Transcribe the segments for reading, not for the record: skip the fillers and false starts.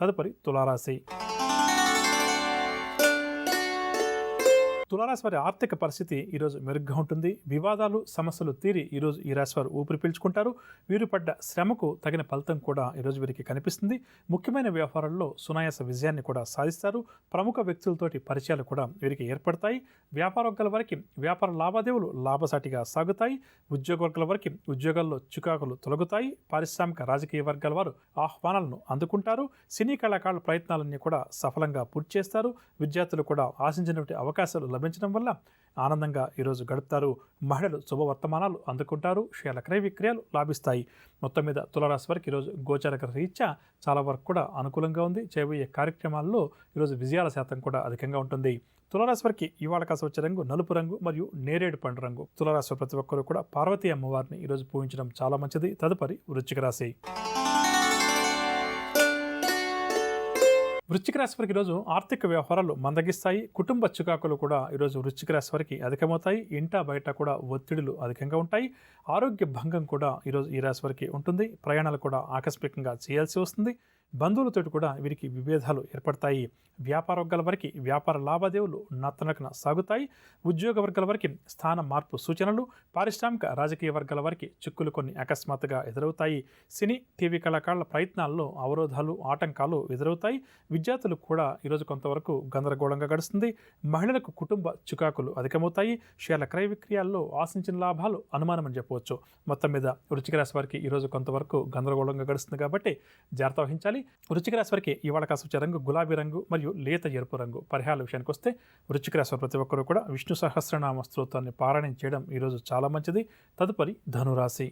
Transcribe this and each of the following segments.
తదుపరి తులారాశి. తులారాశి వారి ఆర్థిక పరిస్థితి ఈరోజు మెరుగ్గా ఉంటుంది. వివాదాలు సమస్యలు తీరి ఈరోజు ఈ రాశి వారు ఊపిరి పీల్చుకుంటారు. వీరు పడ్డ శ్రమకు తగిన ఫలితం కూడా ఈరోజు వీరికి కనిపిస్తుంది. ముఖ్యమైన వ్యవహారాల్లో సునాయాస విజయాన్ని కూడా సాధిస్తారు. ప్రముఖ వ్యక్తులతోటి పరిచయాలు కూడా వీరికి ఏర్పడతాయి. వ్యాపార వర్గాల వారికి వ్యాపార లావాదేవీలు లాభసాటిగా సాగుతాయి. ఉద్యోగ వర్గాల వారికి ఉద్యోగాల్లో చికాకులు తొలగుతాయి. పారిశ్రామిక రాజకీయ వర్గాల వారు ఆహ్వానాలను అందుకుంటారు. సినీ కళాకారుల ప్రయత్నాలన్నీ కూడా సఫలంగా పూర్తి చేస్తారు. విద్యార్థులు కూడా ఆశించినటువంటి అవకాశాలు లభించడం వల్ల ఆనందంగా ఈరోజు గడుపుతారు. మహిళలు శుభవర్తమానాలు అందుకుంటారు. షేర్ల క్రయ విక్రయాలు లాభిస్తాయి. మొత్తం మీద తులారాశి వారికి ఈరోజు గోచార రీత్యా చాలా వరకు కూడా అనుకూలంగా ఉంది. చేయబోయే కార్యక్రమాల్లో ఈరోజు విజయాల శాతం కూడా అధికంగా ఉంటుంది. తులారాశి వారికి ఇవాళ కాసి వచ్చే రంగు నలుపు రంగు మరియు నేరేడు పండు రంగు. తులారాశి ప్రతి ఒక్కరు కూడా పార్వతీ అమ్మవారిని ఈరోజు పూజించడం చాలా మంచిది. తదుపరి వృశ్చిక రాశి. వృశ్చిక రాశి వారికి ఈరోజు ఆర్థిక వ్యవహారాలు మందగిస్తాయి. కుటుంబ చికాకులు కూడా ఈరోజు వృశ్చిక రాశి వారికి అధికమవుతాయి. ఇంట బయట కూడా ఒత్తిడులు అధికంగా ఉంటాయి. ఆరోగ్య భంగం కూడా ఈరోజు ఈ రాశి వారికి ఉంటుంది. ప్రయాణాలు కూడా ఆకస్మికంగా చేయాల్సి వస్తుంది. బంధువులతో కూడా వీరికి విభేదాలు ఏర్పడతాయి. వ్యాపార వర్గాల వారికి వ్యాపార లావాదేవీలు నత్తనకన సాగుతాయి. ఉద్యోగ వర్గాల వారికి స్థాన మార్పు సూచనలు. పారిశ్రామిక రాజకీయ వర్గాల వారికి చిక్కులు కొన్ని అకస్మాత్తుగా ఎదురవుతాయి. సినీ టీవీ కళాకారుల ప్రయత్నాల్లో అవరోధాలు ఆటంకాలు ఎదురవుతాయి. విద్యార్థులు కూడా ఈరోజు కొంతవరకు గందరగోళంగా గడుస్తుంది. మహిళలకు కుటుంబ చికాకులు అధికమవుతాయి. షేర్ల క్రయ విక్రయాల్లో ఆశించిన లాభాలు అనుమానమని చెప్పవచ్చు. మొత్తం మీద వృశ్చిక రాశి వారికి ఈరోజు కొంతవరకు గందరగోళంగా గడుస్తుంది కాబట్టి జాగ్రత్త వహించాలి. వృశ్చిక రాశి వారికి ఇవాళ కాసి వచ్చే రంగు గులాబీ రంగు మరియు లేత ఎరుపు రంగు. పరిహారాల విషయానికి వస్తే వృశ్చిక రాశి ప్రతి ఒక్కరు కూడా విష్ణు సహస్రనామ స్తోత్రాన్ని పారాయణం చేయడం ఈరోజు చాలా మంచిది. తదుపరి ధనురాశి.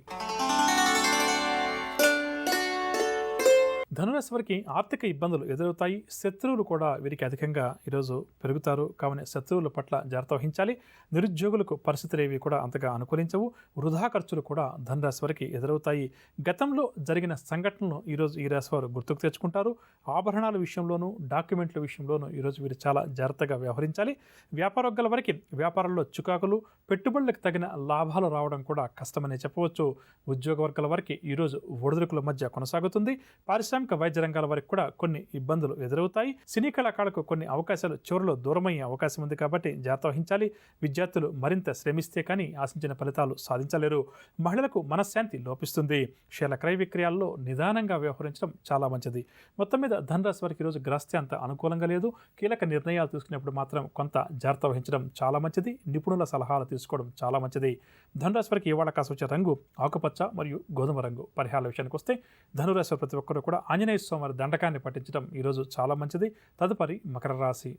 ధనురాశి వారికి ఆర్థిక ఇబ్బందులు ఎదురవుతాయి. శత్రువులు కూడా వీరికి అధికంగా ఈరోజు పెరుగుతారు. కావున శత్రువుల పట్ల జాగ్రత్త వహించాలి. నిరుద్యోగులకు పరిస్థితులు ఏవి కూడా అంతగా అనుకూలించవు. వృధా ఖర్చులు కూడా ధనురాశి వారికి ఎదురవుతాయి. గతంలో జరిగిన సంఘటనలను ఈరోజు ఈ రాశి వారు గుర్తుకు తెచ్చుకుంటారు. ఆభరణాల విషయంలోనూ డాక్యుమెంట్ల విషయంలోనూ ఈరోజు వీరు చాలా జాగ్రత్తగా వ్యవహరించాలి. వ్యాపార వర్గాల వారికి వ్యాపారంలో చికాకులు, పెట్టుబడులకు తగిన లాభాలు రావడం కూడా కష్టమనే చెప్పవచ్చు. ఉద్యోగ వర్గాల వారికి ఈరోజు ఒడిదుడుకుల మధ్య కొనసాగుతుంది. పారిశ్రామిక వైద్య రంగాల వారికి కూడా కొన్ని ఇబ్బందులు ఎదురవుతాయి. సినీ కళాకారులకు కొన్ని అవకాశాలు చివరిలో దూరమయ్యే అవకాశం ఉంది కాబట్టి జాగ్రత్త వహించాలి. విద్యార్థులు మరింత శ్రమిస్తే కానీ ఆశించిన ఫలితాలు సాధించలేరు. మహిళలకు మనశ్శాంతి లోపిస్తుంది. షేర్ల క్రయ విక్రయాల్లో నిదానంగా వ్యవహరించడం చాలా మంచిది. మొత్తం మీద ధనురాశి వారికి ఈరోజు గ్రస్తి అంత అనుకూలంగా లేదు. కీలక నిర్ణయాలు తీసుకునేప్పుడు మాత్రం కొంత జాగ్రత్త వహించడం చాలా మంచిది. నిపుణుల సలహాలు తీసుకోవడం చాలా మంచిది. ధనురాశి వారికి ఇవాళ కాసి వచ్చే రంగు ఆకుపచ్చ మరియు గోధుమ రంగు. పరిహారాల విషయానికి వస్తే ధనురాశి ప్రతి ఒక్కరు కూడా ఆంజనేయ స్వామి దండకాన్ని పఠించడం ఈరోజు చాలా మంచిది. తదుపరి మకర రాశి.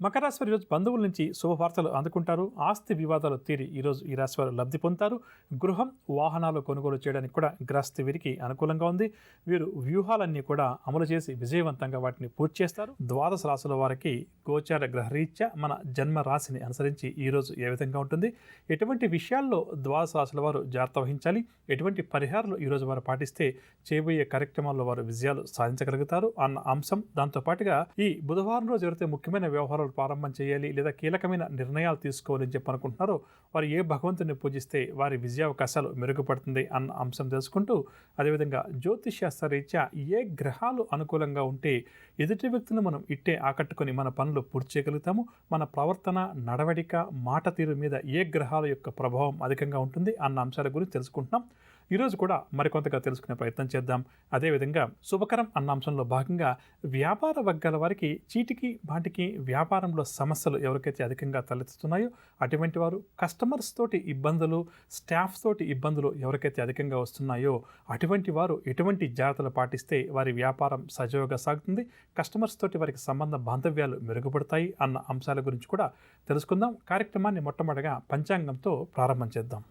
మకర రాశి వారు ఈరోజు బంధువుల నుంచి శుభవార్తలు అందుకుంటారు. ఆస్తి వివాదాలు తీరి ఈరోజు ఈ రాశి వారు లబ్ధి పొందుతారు. గృహం వాహనాలు కొనుగోలు చేయడానికి కూడా గ్రస్తి వీరికి అనుకూలంగా ఉంది. వీరు వ్యూహాలన్నీ కూడా అమలు చేసి విజయవంతంగా వాటిని పూర్తి చేస్తారు. ద్వాదశ రాశుల వారికి గోచార గ్రహరీత్యా మన జన్మ రాశిని అనుసరించి ఈరోజు ఏ విధంగా ఉంటుంది, ఎటువంటి విషయాల్లో ద్వాదశ రాశుల వారు జాగ్రత్త వహించాలి, ఎటువంటి పరిహారాలు ఈరోజు వారు పాటిస్తే చేయబోయే కార్యక్రమాల్లో వారు విజయాలు సాధించగలుగుతారు అన్న అంశం. దాంతోపాటుగా ఈ బుధవారం రోజు ఎవరైతే ముఖ్యమైన వ్యవహారాలు ప్రారంభం చేయాలి లేదా కీలకమైన నిర్ణయాలు తీసుకోవాలని చెప్పి అనుకుంటున్నారో వారు ఏ భగవంతుని పూజిస్తే వారి విజయావకాశాలు మెరుగుపడుతుంది అన్న అంశం తెలుసుకుంటూ, అదేవిధంగా జ్యోతిష్శాస్త్ర రీత్యా ఏ గ్రహాలు అనుకూలంగా ఉంటే ఎదుటి వ్యక్తులను మనం ఇట్టే ఆకట్టుకొని మన పనులు పూర్తి చేయగలుగుతాము, మన ప్రవర్తన నడవడిక మాట తీరు మీద ఏ గ్రహాల యొక్క ప్రభావం అధికంగా ఉంటుంది అన్న అంశాల గురించి తెలుసుకుంటున్నాం. ఈరోజు కూడా మరికొంతగా తెలుసుకునే ప్రయత్నం చేద్దాం. అదేవిధంగా శుభకరం అన్న అంశంలో భాగంగా వ్యాపార వర్గాల వారికి చీటికి బాటికి వ్యాపారంలో సమస్యలు ఎవరికైతే అధికంగా తలెత్తుతున్నాయో అటువంటి వారు, కస్టమర్స్ తోటి ఇబ్బందులు, స్టాఫ్ తోటి ఇబ్బందులు ఎవరికైతే అధికంగా వస్తున్నాయో అటువంటి వారు ఎటువంటి జాగ్రత్తలు పాటిస్తే వారి వ్యాపారం సజావుగా సాగుతుంది, కస్టమర్స్ తోటి వారికి సంబంధ బాంధవ్యాలు మెరుగుపడతాయి అన్న అంశాల గురించి కూడా తెలుసుకుందాం. కార్యక్రమాన్ని మొట్టమొదటిగా పంచాంగంతో ప్రారంభం చేద్దాం.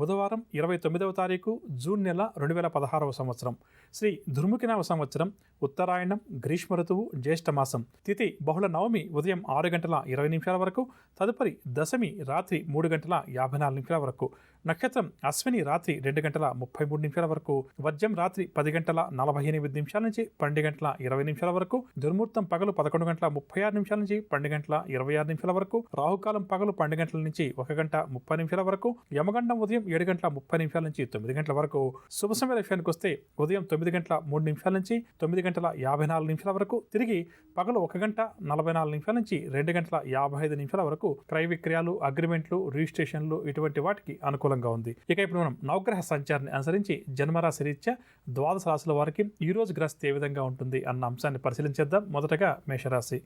బుధవారం 29వ తారీఖు జూన్ నెల 2016వ సంవత్సరం. శ్రీ దుర్ముఖినామ సంవత్సరం, ఉత్తరాయణం, గ్రీష్మ ఋతువు, జ్యేష్ఠమాసం. తిథి బహుళ నవమి ఉదయం 6:20 వరకు, తదుపరి దశమి రాత్రి 3:54 వరకు. నక్షత్రం అశ్విని రాత్రి 2:33 వరకు, వర్జం రాత్రి 10:48 నుంచి 12:20 వరకు, దుర్ముహూర్తం పగలు 11:36 నుంచి 12:26 వరకు, రాహుకాలం పగలు 12 గంటల నుంచి 1:30 వరకు, యమగండం ఉదయం 7:30 నుంచి 9 వరకు. శుభ సమయ విషయానికి వస్తే ఉదయం 9:03 నుంచి 9:54 వరకు, తిరిగి పగలు 1:44 నుంచి 2:55 వరకు క్రయ విక్రయాలు, అగ్రిమెంట్లు, రిజిస్ట్రేషన్లు ఇటువంటి వాటికి అనుకూలంగా ఉంది. ఇక ఇప్పుడు మనం నవగ్రహ సంచారాన్ని అనుసరించి జన్మరాశి రీత్యా ద్వాదశ రాశుల వారికి ఈ రోజు గ్రహస్థితి ఏ విధంగా ఉంటుంది అన్న అంశాన్ని పరిశీలించేద్దాం. మొదటగా మేషరాశి.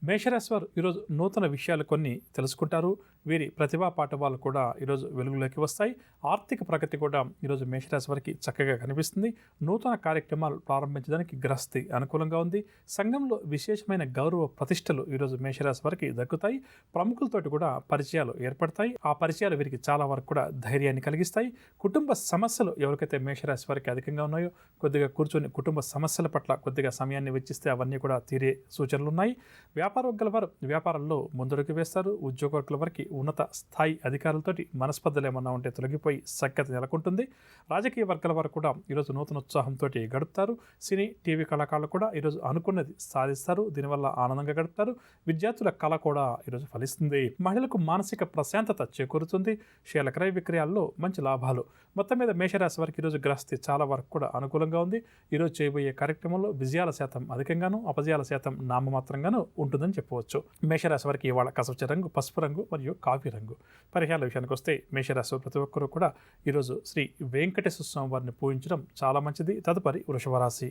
మేషరాశి వారు ఈరోజు నూతన విషయాలు కొన్ని తెలుసుకుంటారు. వీరి ప్రతిభా పాఠవాలు కూడా ఈరోజు వెలుగులోకి వస్తాయి. ఆర్థిక ప్రగతి కూడా ఈరోజు మేషరాశి వారికి చక్కగా కనిపిస్తుంది. నూతన కార్యక్రమాలు ప్రారంభించడానికి గ్రహస్థితి అనుకూలంగా ఉంది. సంఘంలో విశేషమైన గౌరవ ప్రతిష్టలు ఈరోజు మేషరాశి వారికి దక్కుతాయి. ప్రముఖులతోటి కూడా పరిచయాలు ఏర్పడతాయి. ఆ పరిచయాలు వీరికి చాలా వరకు కూడా ధైర్యాన్ని కలిగిస్తాయి. కుటుంబ సమస్యలు ఎవరికైతే మేషరాశి వారికి అధికంగా ఉన్నాయో కొద్దిగా కూర్చొని కుటుంబ సమస్యల పట్ల కొద్దిగా సమయాన్ని వెచ్చిస్తే అవన్నీ కూడా తీరే సూచనలు ఉన్నాయి. వ్యాపార వర్గాల వారు వ్యాపారంలో ముందడుగు వేస్తారు. ఉద్యోగ వర్గాల వారికి ఉన్నత స్థాయి అధికారులతోటి మనస్పర్ధలు ఏమన్నా ఉంటే తొలగిపోయి సఖ్యత నెలకొంటుంది. రాజకీయ వర్గాల వారు కూడా ఈరోజు నూతన ఉత్సాహంతో గడుపుతారు. సినీ, టీవీ కళాకారులు కూడా ఈరోజు అనుకున్నది సాధిస్తారు. దీనివల్ల ఆనందంగా గడుపుతారు. విద్యార్థుల కళ కూడా ఈరోజు ఫలిస్తుంది. మహిళలకు మానసిక ప్రశాంతత చేకూరుతుంది. షేర్ల క్రయ విక్రయాల్లో మంచి లాభాలు. మొత్తం మీద మేషరాశి వారికి ఈరోజు గ్రహస్థితి చాలా వరకు కూడా అనుకూలంగా ఉంది. ఈరోజు చేయబోయే కార్యక్రమంలో విజయాల శాతం అధికంగాను, అపజయాల శాతం నామమాత్రంగాను ఉంటుందని చెప్పవచ్చు. మేషరాశి వారికి ఇవాళ కసవచ్చ రంగు పసుపు రంగు మరియు కాఫీ రంగు. పరిహారాల విషయానికి వస్తే మేషరాశి ప్రతి ఒక్కరూ కూడా ఈరోజు శ్రీ వెంకటేశ్వర స్వామి వారిని పూజించడం చాలా మంచిది. తదుపరి వృషభ రాశి.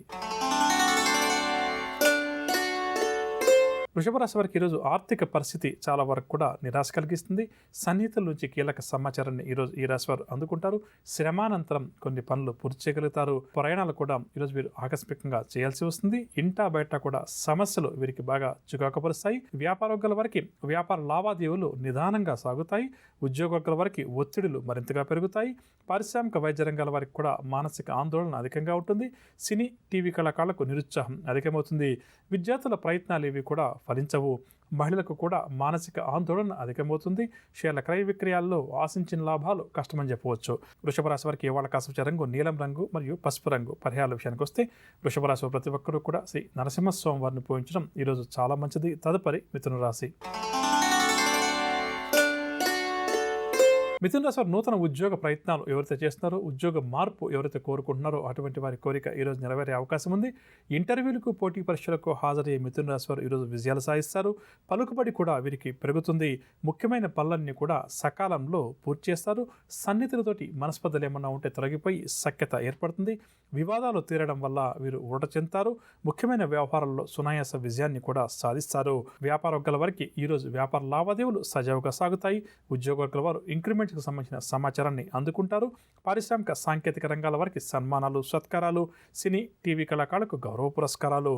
వృషభ రాశి వారికి ఈరోజు ఆర్థిక పరిస్థితి చాలా వరకు కూడా నిరాశ కలిగిస్తుంది. సన్నిహితుల నుంచి కీలక సమాచారాన్ని ఈరోజు ఈ రాశి వారు అందుకుంటారు. శ్రమానంతరం కొన్ని పనులు పూర్తి చేయగలుగుతారు. ప్రయాణాలు కూడా ఈరోజు వీరు ఆకస్మికంగా చేయాల్సి వస్తుంది. ఇంటా బయట కూడా సమస్యలు వీరికి బాగా చికాకుపరుస్తాయి. వ్యాపార వర్గాల వారికి వ్యాపార లావాదేవీలు నిదానంగా సాగుతాయి. ఉద్యోగ వర్గాల వారికి ఒత్తిడులు మరింతగా పెరుగుతాయి. పారిశ్రామిక వైద్య రంగాల వారికి కూడా మానసిక ఆందోళన అధికంగా ఉంటుంది. సినీ, టీవీ కళాకారులకు నిరుత్సాహం అధికమవుతుంది. విద్యార్థుల ప్రయత్నాలు ఇవి కూడా ఫలించవు. మహిళలకు కూడా మానసిక ఆందోళన అధికమవుతుంది. షేర్ల క్రయ విక్రయాల్లో ఆశించిన లాభాలు కష్టమని చెప్పవచ్చు. వృషభ రాశి వారికి ఇవాళ కాసవచ్చ రంగు నీలం రంగు మరియు పసుపు రంగు. పరిహారాల విషయానికి వస్తే వృషభ రాశి ప్రతి ఒక్కరూ కూడా శ్రీ నరసింహస్వామి వారిని పూజించడం ఈరోజు చాలా మంచిది. తదుపరి మిథున రాశి. మిథున రాశి వారు నూతన ఉద్యోగ ప్రయత్నాలు ఎవరైతే చేస్తున్నారో, ఉద్యోగ మార్పు ఎవరైతే కోరుకుంటున్నారో అటువంటి వారి కోరిక ఈరోజు నెరవేరే అవకాశం ఉంది. ఇంటర్వ్యూలకు, పోటీ పరీక్షలకు హాజరయ్యే మిథున రాశి వారు ఈరోజు విజయాలు సాధిస్తారు. పలుకుబడి కూడా వీరికి పెరుగుతుంది. ముఖ్యమైన పనులన్నీ కూడా సకాలంలో పూర్తి చేస్తారు. సన్నిహితులతోటి మనస్పర్ధలు ఏమన్నా ఉంటే తొలగిపోయి సఖ్యత ఏర్పడుతుంది. వివాదాలు తీరడం వల్ల వీరు ఊరట చెందుతారు. ముఖ్యమైన వ్యవహారాల్లో సునాయాస విజయాన్ని కూడా సాధిస్తారు. వ్యాపార వర్గాల వారికి ఈరోజు వ్యాపార లావాదేవీలు సజావుగా సాగుతాయి. ఉద్యోగ వర్గాల వారు ఇంక్రిమెంట్కి సంబంధించిన సమాచారాన్ని అందుకుంటారు. పారిశ్రామిక సాంకేతిక రంగాల వారికి సన్మానాలు, సత్కారాలు, సినీ, టీవీ కళాకారులకు గౌరవ పురస్కారాలు.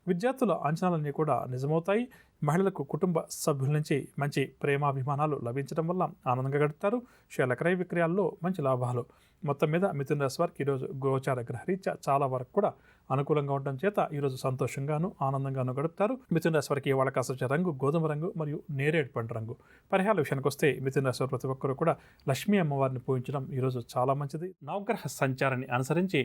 విద్యార్థుల అంచనాలన్నీ కూడా నిజమవుతాయి. మహిళలకు కుటుంబ సభ్యుల నుంచి మంచి ప్రేమాభిమానాలు లభించడం వల్ల ఆనందంగా గడుపుతారు. షేర్ల క్రయ విక్రయాల్లో మంచి లాభాలు. మొత్తం మీద మిథున రాశి వారికి ఈరోజు గోచార గ్రహరీత్యా చాలా వరకు కూడా అనుకూలంగా ఉండడం చేత ఈరోజు సంతోషంగాను, ఆనందంగాను గడుపుతారు. మిథున రాశి వారికి ఇవాళ కాసవచ్చ రంగు గోధుమ రంగు మరియు నేరేడు పండు రంగు. పరిహారాల విషయానికి వస్తే మిథున రాశి వారు ప్రతి ఒక్కరు కూడా లక్ష్మీ అమ్మవారిని పూజించడం ఈరోజు చాలా మంచిది. నవగ్రహ సంచారాన్ని అనుసరించి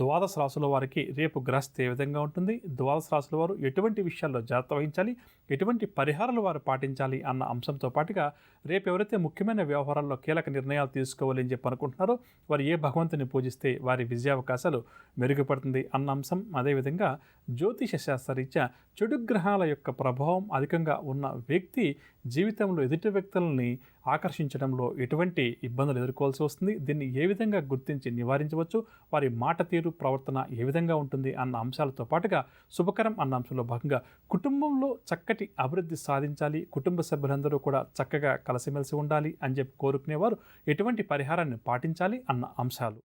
ద్వాదశ రాశుల వారికి రేపు గ్రహస్థితి ఏ విధంగా ఉంటుంది, ద్వాదశ రాశుల వారు ఎటువంటి విషయాల్లో జాగ్రత్త వహించాలి, ఎటువంటి పరిహారాలు వారు పాటించాలి అన్న అంశంతో పాటుగా రేపు ఎవరైతే ముఖ్యమైన వ్యవహారాల్లో కీలక నిర్ణయాలు తీసుకోవాలి అని చెప్పి అనుకుంటున్నారో వారు ఏ భగవంతుని పూజిస్తే వారి విజయావకాశాలు మెరుగుపడుతుంది అన్న అంశం. అదేవిధంగా జ్యోతిష శాస్త్రరీత్యా చెడు గ్రహాల యొక్క ప్రభావం అధికంగా ఉన్న వ్యక్తి జీవితంలో ఎదుటి వ్యక్తులని ఆకర్షించడంలో ఎటువంటి ఇబ్బందులు ఎదుర్కోవాల్సి వస్తుంది, దీన్ని ఏ విధంగా గుర్తించి నివారించవచ్చు, వారి మాట తీరు, ప్రవర్తన ఏ విధంగా ఉంటుంది అన్న అంశాలతో పాటుగా శుభకరం అన్న అంశంలో భాగంగా కుటుంబంలో చక్కటి అభివృద్ధి సాధించాలి, కుటుంబ సభ్యులందరూ కూడా చక్కగా కలిసిమెలిసి ఉండాలి అని చెప్పి కోరుకునేవారు ఎటువంటి పరిహారాన్ని పాటించాలి అన్న అంశాలు.